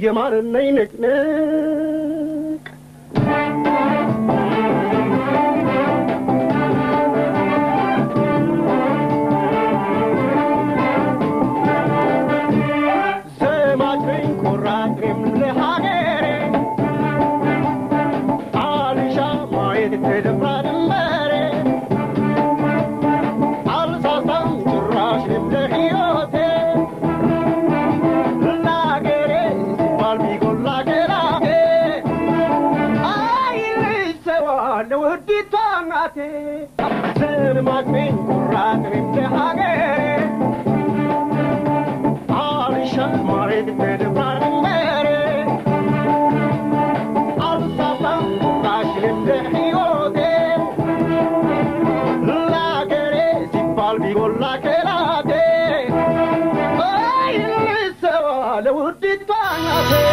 የማርነኝ ንቅንቅ ዘማችኝ ቆራጥም ለሀገሬ አልሻ ማየት ተደፍራድንበሬ አልሳሳም ጭራሽ ለሕይወቴ ለሀገሬ ሲባል ቢጎላ ገላቴ አይልሰዋለሁ ውዲቷ እናቴ ዘማችኝ ቆራጥም ለሀገሬ Marit med varmere Alsatan Rashinde hiode Lagere Sipal bigolla kelate Ay lisawale uditwanate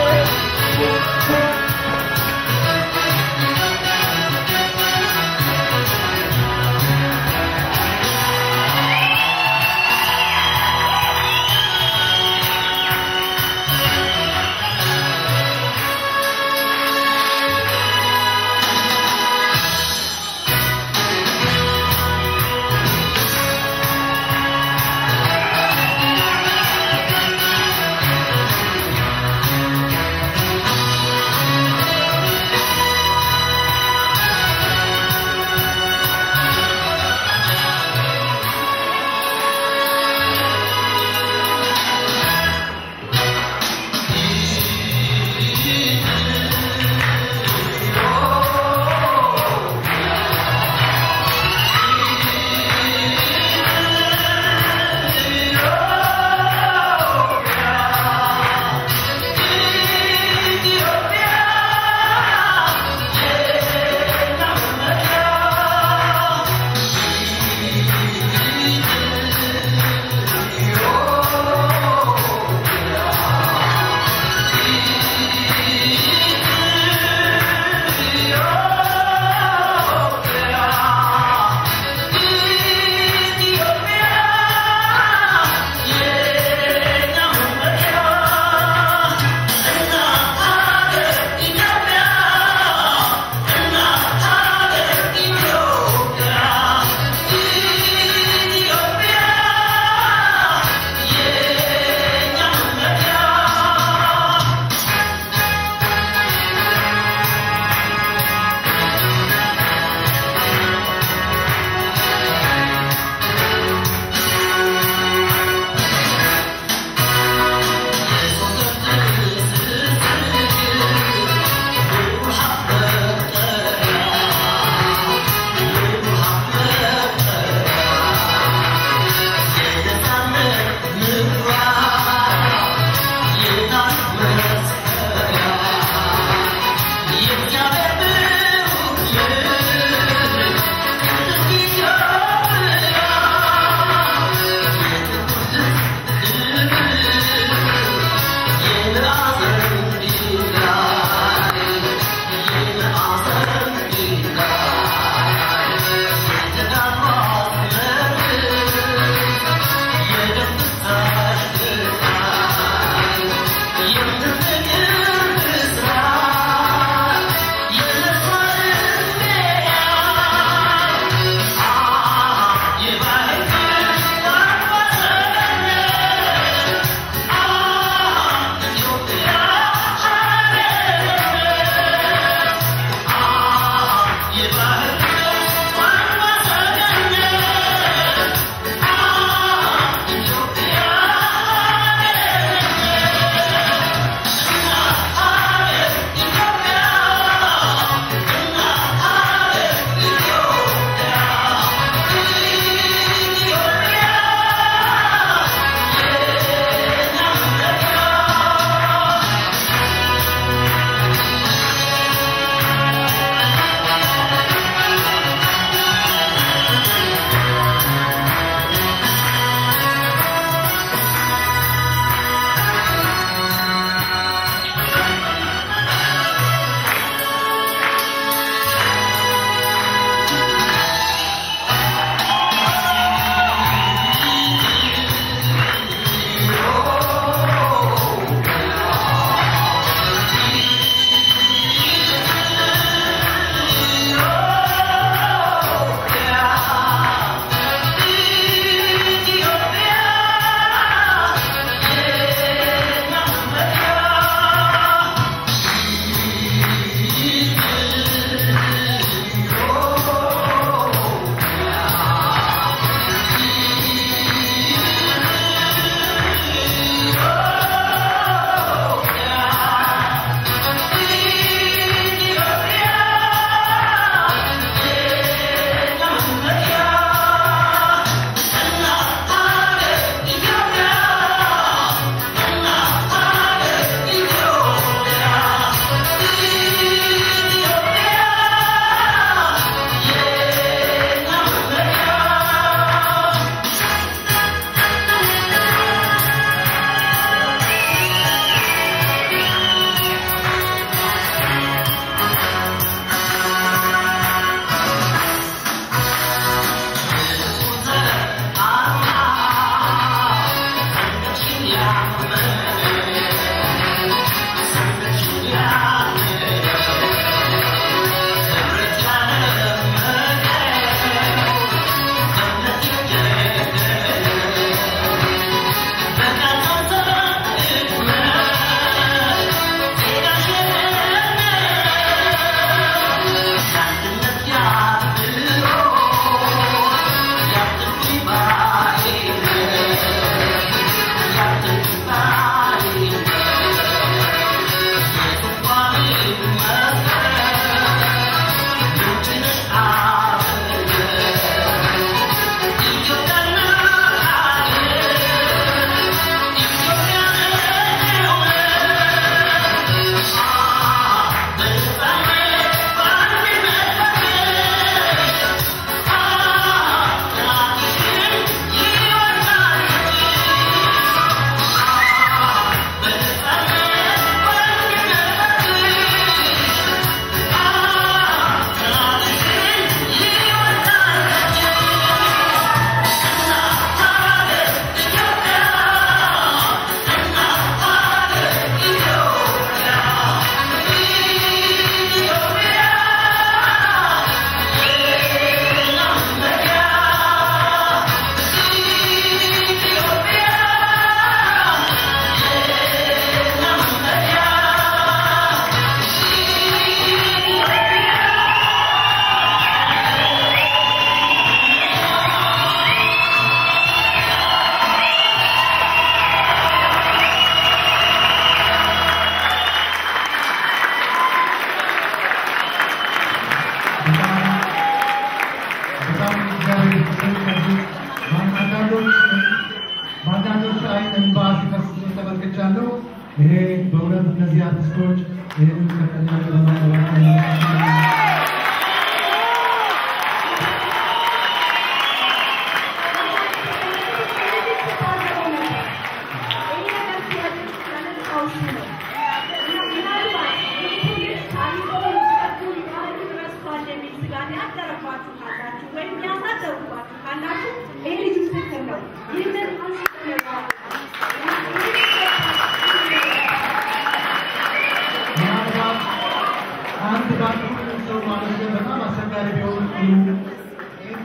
እነዚህ አርቲስቶች ይህንን ከቀላል በማለት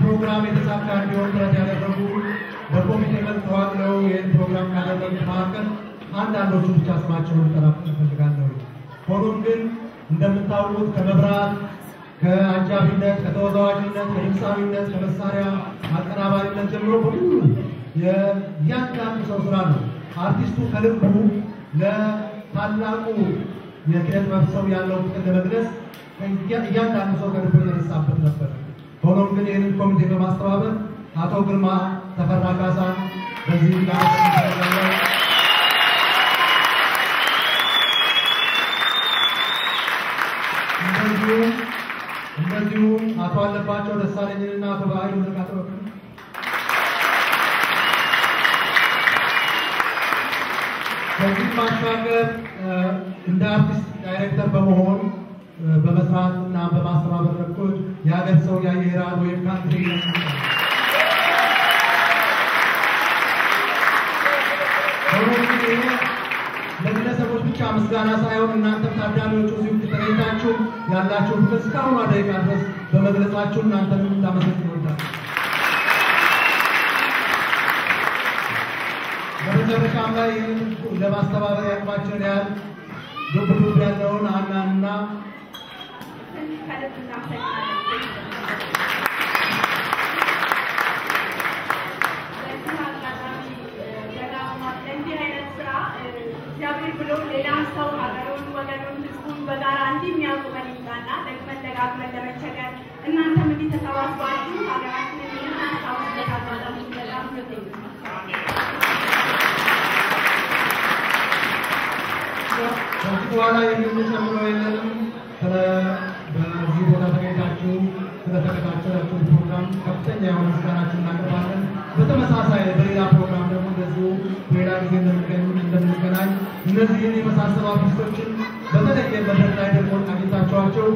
program የተሳካ እንዲሆን ጥረት ያደረጉ በኮሚቴ ተዋቅረው ይህን ፕሮግራም ካደረጉ መካከል አንዳንዶቹ ብቻ ስማቸውን ልጠራ እፈልጋለሁ። ሆኖም ግን እንደምታውቁት ከመብራት ከአጃቢነት ከተወዛዋዥነት ከድምፃዊነት ከመሳሪያ አቀናባሪነት ጀምሮ ሁሉ የእያንዳንዱ ሰው ስራ ነው። አርቲስቱ ከልቡ ለታላቁ የኪነጥበብ ሰው ያለው ፍቅር ለመግለጽ እያንዳንዱ ሰው ከልቡ የተነሳበት ነበር። ሆኖም ግን ይህንን ኮሚቴ በማስተባበር አቶ ግርማ ተፈራ ካሳ በዚህ ጋር እንደዚሁ አቶ አለባቸው ደሳለኝንና አቶ ባህሪ ዘካተው ከዚህ ባሻገር እንደ አርቲስት ዳይሬክተር በመሆን በመስራትና በማስተባበር ረገድ የሀገር ሰው ያየራል ወይም ካንትሪ ለግለሰቦች ብቻ ምስጋና ሳይሆን እናንተ ታዳሚዎቹ እዚሁ ተገኝታችሁ ያላችሁ እስካሁን ደቂቃ ድረስ በመግለጻችሁ እናንተን እንዳመሰግን እወዳለሁ። በመጨረሻም ላይ ለማስተባበር ያቅማችን ያህል ዱብ ያለውን አናንና እግዚአብሔር ብሎ ሌላም ሰው ሀገሩን ወገኑን ህዝቡን በጋራ እንዲሚያውቁ መልካና ለመደጋገም ለመቸገር እናንተም እንዲህ ተሰባስባችሁ ሀገራችንን የምታሳውቁ ለታዛዛችሁ በጣም ነው። በኋላ የምንጨምረው የለንም። በዚህ ቦታ ተገኝታችሁ ስለተከታተላችሁ ፕሮግራም ከፍተኛ የሆነ ምስጋናችንን እናቀርባለን። በተመሳሳይ በሌላ ፕሮግራም ደግሞ እንደዚሁ ሌላ ጊዜ እንደምንገናኝ እነዚህን የመሳሰሉ አርቲስቶችን በተለየ መድረክ ላይ ደግሞ አግኝታችኋቸው